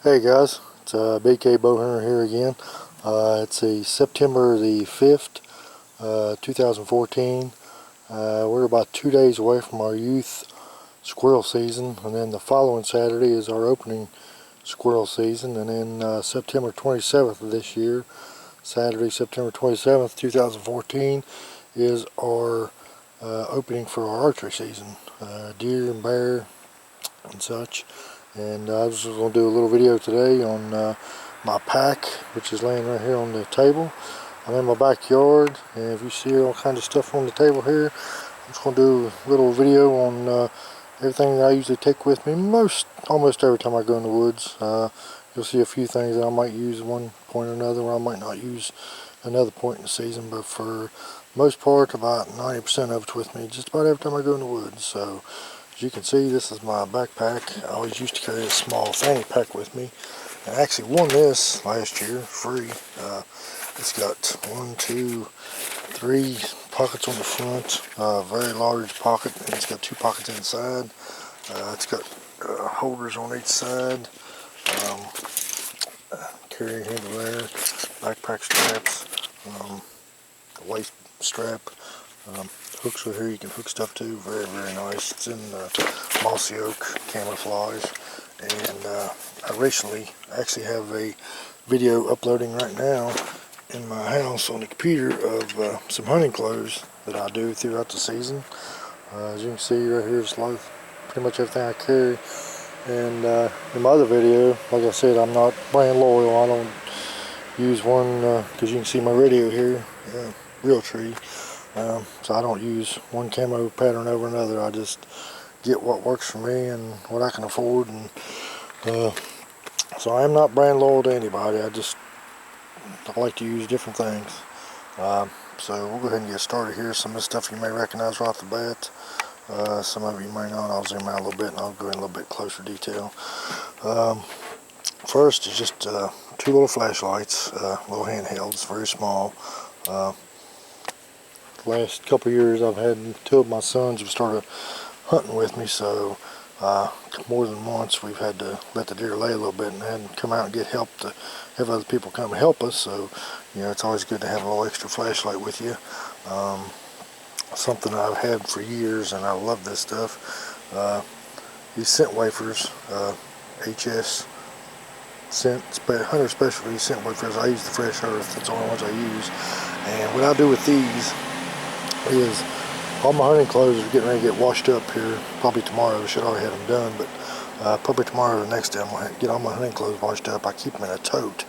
Hey guys, it's BK Bowhunter here again. It's September the 5th, 2014. We're about 2 days away from our youth squirrel season, and then the following Saturday is our opening squirrel season, and then September 27th of this year, Saturday, September 27th, 2014, is our opening for our archery season, deer and bear and such. And I was just going to do a little video today on my pack, which is laying right here on the table. I'm in my backyard, and if you see all kinds of stuff on the table here, I'm just going to do a little video on everything that I usually take with me almost every time I go in the woods. You'll see a few things that I might use at one point or another, or I might not use another point in the season, but for the most part, about 90% of it's with me just about every time I go in the woods. So as you can see, this is my backpack. I always used to carry a small fanny pack with me. I actually won this last year, free. It's got 1, 2, 3 pockets on the front, very large pocket, and it's got 2 pockets inside. It's got holders on each side, carrying handle there, backpack straps, waist strap. Hooks are here you can hook stuff to. Very, very nice. It's in mossy oak camouflage. And I recently actually have a video uploading right now in my house on the computer of some hunting clothes that I do throughout the season. As you can see right here is pretty much everything I carry. And in my other video, like I said, I'm not brand loyal. I don't use one, because you can see my radio here, Realtree. So I don't use one camo pattern over another. I just get what works for me and what I can afford. And so I'm not brand loyal to anybody. I like to use different things. So we'll go ahead and get started here. Some of the stuff you may recognize right off the bat. Some of you may not. I'll zoom out a little bit and I'll go in a little bit closer detail. First is just 2 little flashlights, little handhelds, very small. Last couple of years I've had 2 of my sons have started hunting with me, so more than once we've had to let the deer lay a little bit and had to come out and get help to have other people come and help us. So it's always good to have a little extra flashlight with you. Something I've had for years, and I love this stuff. These scent wafers, HS scent, Hunter Specialty scent wafers. I use the Fresh Earth. That's the only ones I use. And what I do with these is all my hunting clothes are getting ready to get washed up here. Probably tomorrow. I should already have them done, but probably tomorrow or the next day I'm going to get all my hunting clothes washed up. I keep them in a tote,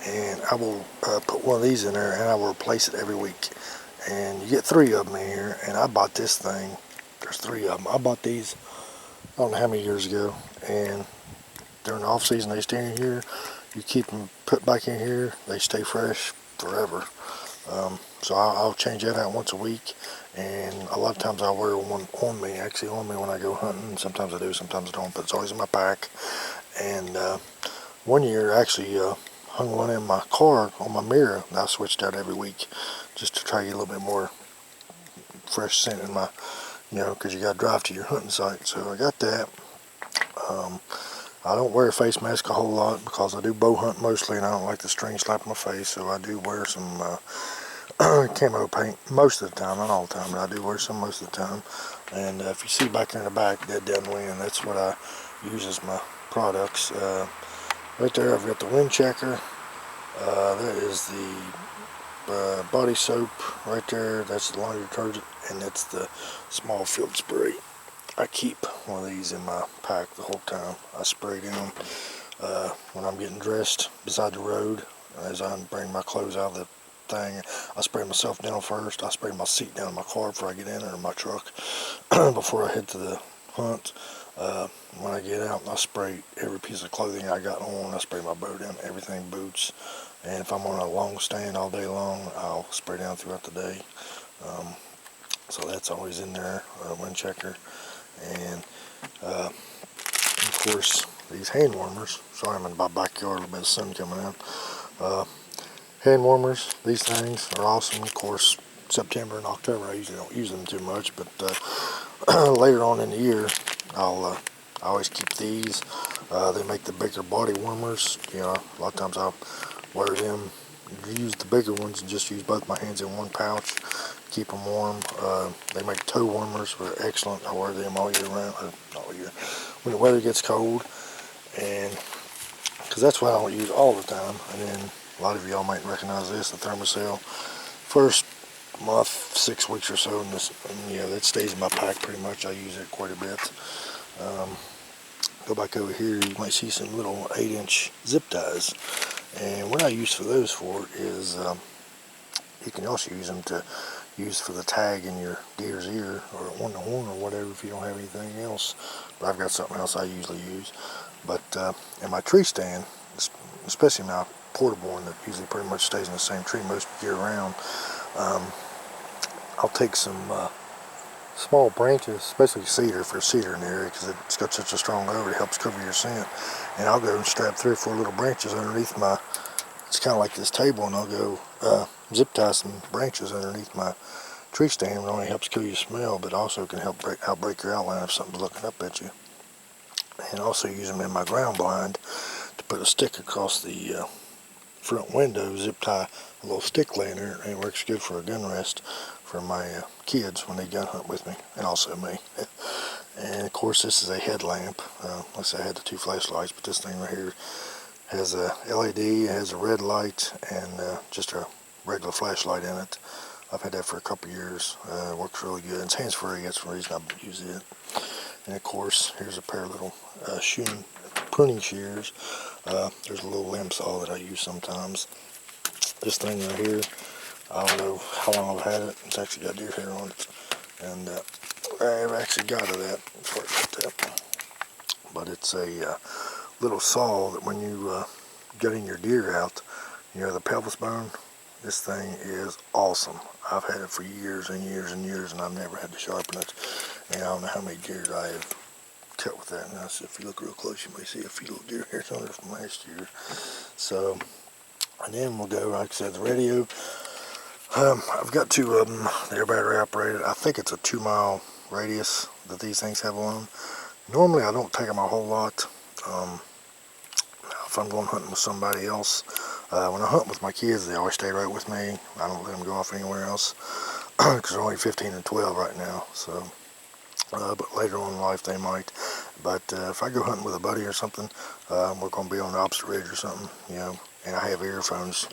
and I will put one of these in there, and I will replace it every week. And you get 3 of them in here, and I bought this thing. There's 3 of them. I bought these I don't know how many years ago, and during the off season they stay in here. You keep them put back in here, they stay fresh forever. So I'll change that out once a week, and a lot of times I wear one on me when I go hunting. Sometimes I do, sometimes I don't, but it's always in my pack. And one year I actually hung one in my car on my mirror, and I switched out every week just to try to get a little bit more fresh scent in my, because you got to drive to your hunting site. So I got that. I don't wear a face mask a whole lot because I do bow hunt mostly, and I don't like the string slap my face, so I do wear some camo paint most of the time, not all the time, but I do wear some most of the time. And if you see back there in the back, dead downwind, that's what I use as my products. Right there I've got the wind checker. That is the body soap right there. That's the laundry detergent, and that's the small field spray. I keep one of these in my pack the whole time. I spray down when I'm getting dressed beside the road. As I bring my clothes out of the thing, I spray myself down first. I spray my seat down in my car before I get in, or in my truck before I head to the hunt. When I get out, I spray every piece of clothing I got on. I spray my bow down, everything, boots. And if I'm on a long stand all day long, I'll spray down throughout the day. So that's always in there, wind checker. And of course these hand warmers. Sorry, I'm in my backyard, a little bit of sun coming out. Hand warmers, these things are awesome. Of course, September and October I usually don't use them too much, but later on in the year I always keep these. They make the bigger body warmers. You know, a lot of times I'll wear them, use the bigger ones and just use both my hands in one pouch, keep them warm. They make toe warmers, they're excellent. I wear them all year round, all year, when the weather gets cold, and because that's what I don't use all the time. And then a lot of y'all might recognize this, the Thermacell. First month, 6 weeks or so, and yeah, that stays in my pack pretty much. I use it quite a bit. Go back over here, you might see some little 8-inch zip ties, and what I use for those for is you can also use them to use for the tag in your deer's ear or on the horn or whatever if you don't have anything else. But I've got something else I usually use. But in my tree stand, especially my portable one that usually pretty much stays in the same tree most year round, I'll take some small branches, especially cedar, for cedar in the area because it's got such a strong odor, it helps cover your scent. And I'll go and strap 3 or 4 little branches underneath my, it's kind of like this table, and I'll go zip tie some branches underneath my tree stand. It not only helps kill your smell, but also can help outbreak your outline if something's looking up at you. And also use them in my ground blind to put a stick across the front window, zip tie a little stick laying there, and it works good for a gun rest for my kids when they gun hunt with me, and also me. And of course this is a headlamp. Like I said, I had the 2 flashlights, but this thing right here has a LED, it has a red light, and just a regular flashlight in it. I've had that for a couple years. It works really good. It's hands-free, that's the reason I use it. And of course, here's a pair of little pruning shears. There's a little limb saw that I use sometimes. This thing right here, I don't know how long I've had it. It's actually got deer hair on it, and I've actually got it at. Sorry about that. But it's a little saw that when you getting your deer out, you know, the pelvis bone. This thing is awesome. I've had it for years and years and years, and I've never had to sharpen it. And I don't know how many deer I have cut with that. Now, so if you look real close, you may see a few little deer hairs on it from last year. So, and then we'll go, like I said, the radio. I've got 2 of them. They're battery operated. I think it's a 2-mile radius that these things have on them. Normally, I don't take them a whole lot. If I'm going hunting with somebody else, when I hunt with my kids, they always stay right with me. I don't let them go off anywhere else because they're only 15 and 12 right now. So, but later on in life they might. But if I go hunting with a buddy or something, we're going to be on the opposite ridge or something, you know. And I have earphones,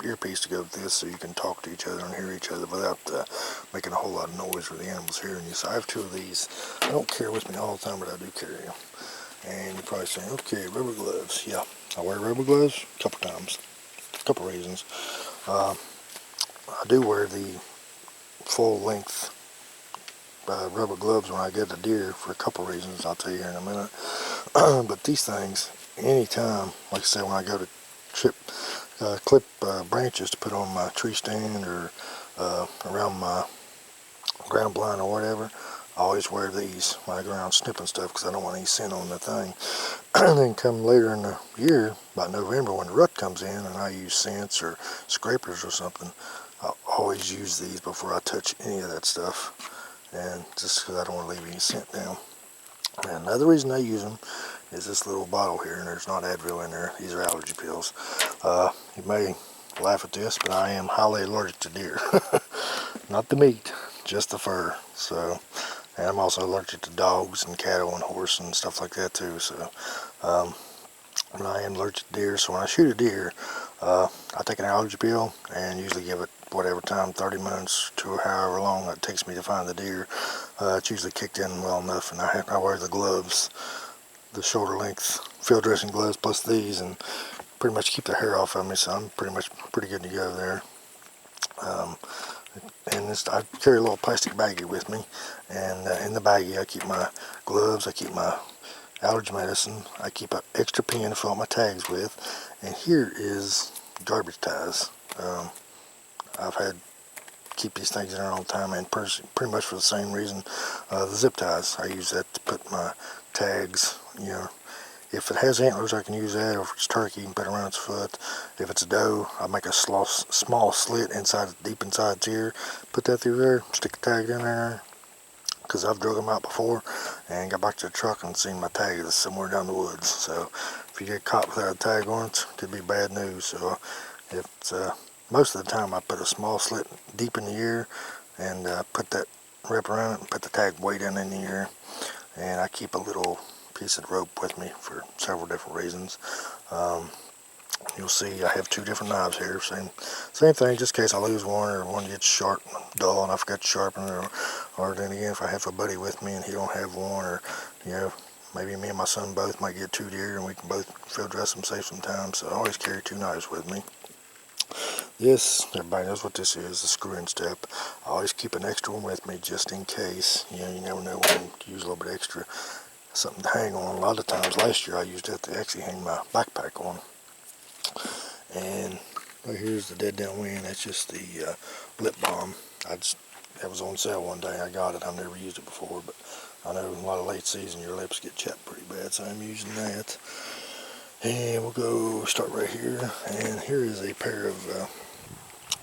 earpiece to go with this, so you can talk to each other and hear each other without making a whole lot of noise for the animals hearing you. So I have 2 of these. I don't carry with me all the time, but I do carry them. And you're probably saying, okay, rubber gloves. Yeah, I wear rubber gloves a couple times. A couple reasons. I do wear the full length rubber gloves when I get a deer for a couple reasons I'll tell you here in a minute. But these things, anytime, like I said, when I go to clip branches to put on my tree stand or around my ground blind or whatever, I always wear these when I go around snipping stuff because I don't want any scent on the thing. And then come later in the year, about November, when the rut comes in and I use scents or scrapers or something, I always use these before I touch any of that stuff, and just because I don't want to leave any scent down. And another reason I use them is this little bottle here, and there's not Advil in there. These are allergy pills. You may laugh at this, but I am highly allergic to deer. Not the meat, just the fur. So, and I'm also allergic to dogs and cattle and horse and stuff like that too. So, and I am allergic to deer. So when I shoot a deer, I take an allergy pill and usually give it whatever time, 30 minutes to however long it takes me to find the deer. It's usually kicked in well enough, and I wear the gloves, the shoulder length field dressing gloves plus these, and pretty much keep the hair off of me, so I'm pretty good to go there. And I carry a little plastic baggie with me, and in the baggie I keep my gloves, I keep my allergy medicine, I keep an extra pen to fill out my tags with, and here is garbage ties. I've had keep these things in there all the time, and pretty much for the same reason. The zip ties, I use that to put my tags, you know. If it has antlers, I can use that, or if it's turkey, you can put it around its foot. If it's a doe, I make a small slit deep inside its ear, put that through there, stick the tag in there, because I've drug them out before and got back to the truck and seen my tag is somewhere down the woods. So if you get caught without a tag on it, it could be bad news. So it's most of the time I put a small slit deep in the ear and put that wrap around it and put the tag way down in the ear. And I keep a little piece of rope with me for several different reasons. You'll see I have two different knives here. Same thing, just in case I lose one or one gets sharp, dull, and I forgot to sharpen it. Or then again, if I have a buddy with me and he don't have one, or maybe me and my son both might get two deer and we can both field dress them, save some time. So I always carry two knives with me. This, everybody knows what this is, a screw-in step. I always keep an extra one with me just in case. You never know when you use a little bit extra. Something to hang on. A lot of times last year I used it to actually hang my backpack on. And right here's the dead downwind. That's just the lip balm. That was on sale one day. I got it. I've never used it before, but I know in a lot of late season your lips get chapped pretty bad, so I'm using that. And we'll go start right here. And here is a pair of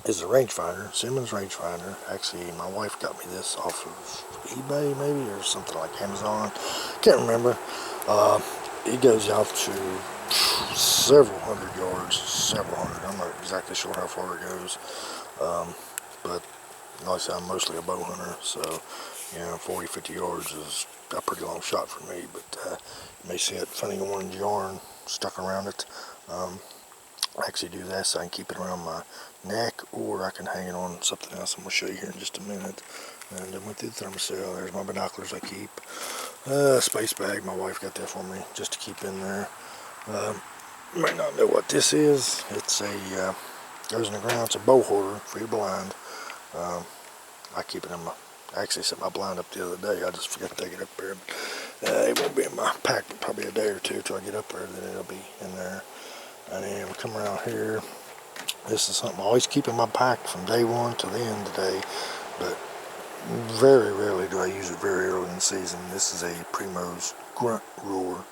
is a rangefinder, Simmons rangefinder. Actually, my wife got me this off of eBay maybe, or something like Amazon. Can't remember. It goes out to several hundred yards, I'm not exactly sure how far it goes. But like I said, I'm mostly a bow hunter, so 40, 50 yards is a pretty long shot for me. But you may see that funny orange yarn stuck around it. I actually do that so I can keep it around my neck, or I can hang it on something else. I'm going to show you here in just a minute. And I went through the thermocell. There's my binoculars I keep. Space bag, my wife got that for me just to keep in there. You might not know what this is. It's a goes in the ground. It's a bow holder for your blind. I keep it in my. I actually set my blind up the other day. I just forgot to take it up there. It won't be in my pack for probably a day or two till I get up there. Then it'll be in there. And then we come around here. This is something I always keep in my pack from day one to the end of the day, but very rarely do I use it very early in the season. This is a Primos grunt roar,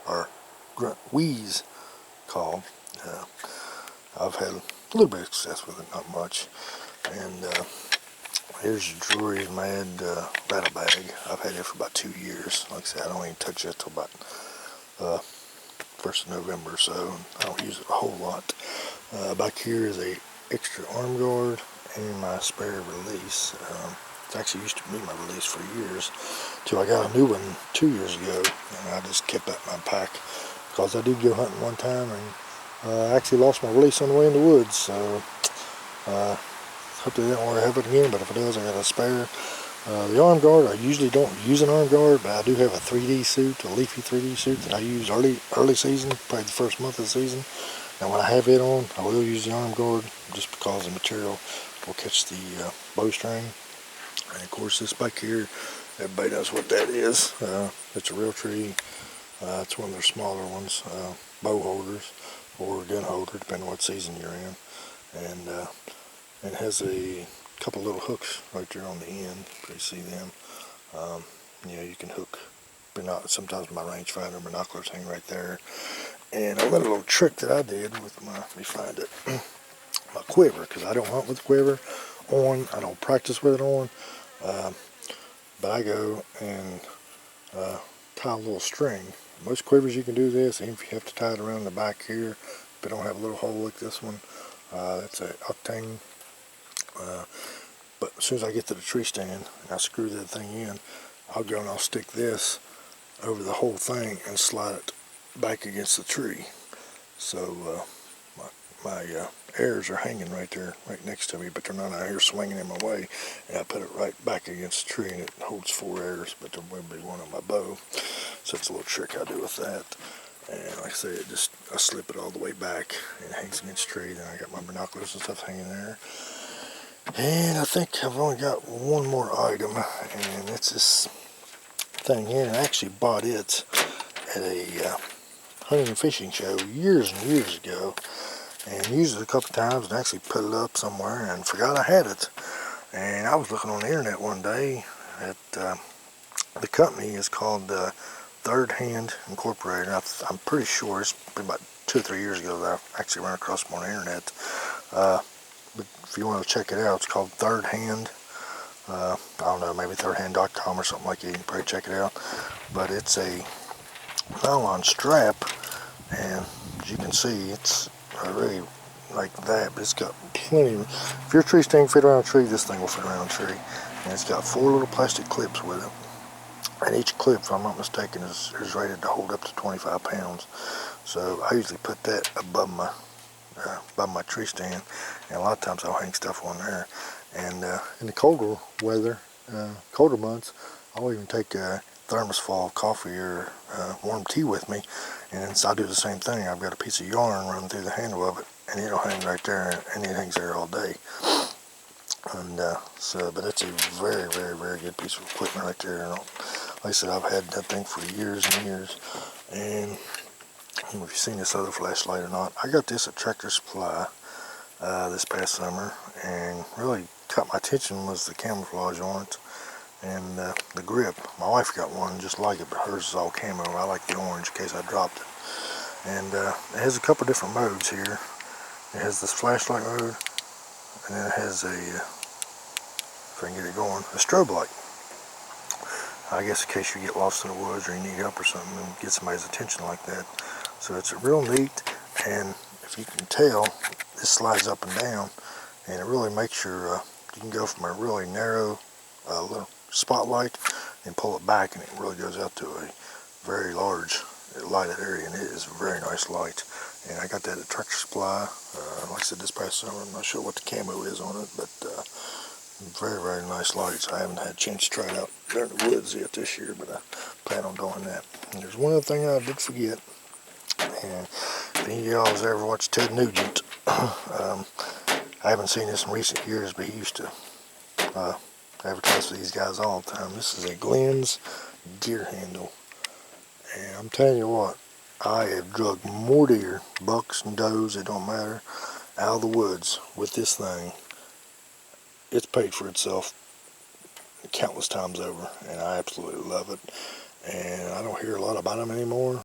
or grunt wheeze call. I've had a little bit of success with it, not much. And here's your Drury Mad rattle bag. I've had it for about 2 years. Like I said, I don't even touch it till about 1st of November, so I don't use it a whole lot. Back here is a extra arm guard and my spare release. It actually used to be my release for years, till I got a new one 2 years ago, and I just kept that in my pack because I did go hunting one time and I actually lost my release on the way in the woods. So hopefully I don't want to have it again, but if it does, I got a spare. The arm guard, I usually don't use an arm guard, but I do have a 3D suit, a leafy 3D suit that I use early season, probably the first month of the season. And when I have it on, I will use the arm guard just because the material will catch the bowstring. And of course, this back here, everybody knows what that is. It's a Realtree. It's one of their smaller ones, bow holders or gun holder, depending on what season you're in. And it has a couple little hooks right there on the end. You see them. You can hook. Sometimes my rangefinder binoculars hang right there. And a little trick that I did with my, let me find it, my quiver, because I don't hunt with a quiver on. I don't practice with it on. But I go and tie a little string. Most quivers you can do this, even if you have to tie it around the back here. If it don't have a little hole like this one, that's a octane. But as soon as I get to the tree stand and I screw that thing in, I'll go and I'll stick this over the whole thing and slide it back against the tree. So my airs are hanging right there, right next to me, but they're not out here swinging in my way. And I put it right back against the tree, and it holds 4 airs, but there will be one on my bow. So it's a little trick I do with that. And like I say, I slip it all the way back and it hangs against the tree. Then I got my binoculars and stuff hanging there. And I think I've only got one more item, and it's this thing here. I actually bought it at a hunting and fishing show years and years ago, and used it a couple times and actually put it up somewhere and forgot I had it. And I was looking on the internet one day at the company is called Third Hand Incorporated. I'm pretty sure it's been about 2 or 3 years ago that I actually ran across them on the internet. But if you want to check it out, it's called Third Hand I don't know, maybe thirdhand.com or something like that. You can probably check it out. But it's a nylon strap, and as you can see, it's really like that, but it's got plenty. If your tree stand can fit around a tree, this thing will fit around a tree. And it's got 4 little plastic clips with it. And each clip, if I'm not mistaken, is rated to hold up to 25 pounds. So I usually put that above my tree stand, and a lot of times I'll hang stuff on there. And in the colder weather, colder months, I'll even take a thermos full of coffee or warm tea with me, and so I do the same thing. I've got a piece of yarn running through the handle of it, and it'll hang right there, and it hangs there all day. And but it's a very, very, very good piece of equipment right there. And like I said, I've had that thing for years and years. And I don't know if you've seen this other flashlight or not. I got this at Tractor Supply this past summer, and really caught my attention was the camouflage on it and the grip. My wife got one just like it, but hers is all camo. I like the orange in case I dropped it. And it has a couple different modes here. It has this flashlight mode, and then it has a, if I can get it going, a strobe light. I guess in case you get lost in the woods or you need help or something and get somebody's attention like that. So it's real neat, and if you can tell, this slides up and down, and it really makes your, you can go from a really narrow little spotlight and pull it back, and it really goes out to a very large lighted area, and it is a very nice light. And I got that at Tractor Supply, like I said, this past summer. I'm not sure what the camo is on it, but very, very nice lights. I haven't had a chance to try it out there in the woods yet this year, but I plan on doing that. And there's one other thing I did forget, and if any of y'all has ever watched Ted Nugent, I haven't seen this in recent years, but he used to advertise for these guys all the time. This is a Glenn's deer handle, and I'm telling you what, I have drugged more deer, bucks and does, it don't matter, out of the woods with this thing. It's paid for itself countless times over, and I absolutely love it. And I don't hear a lot about them anymore.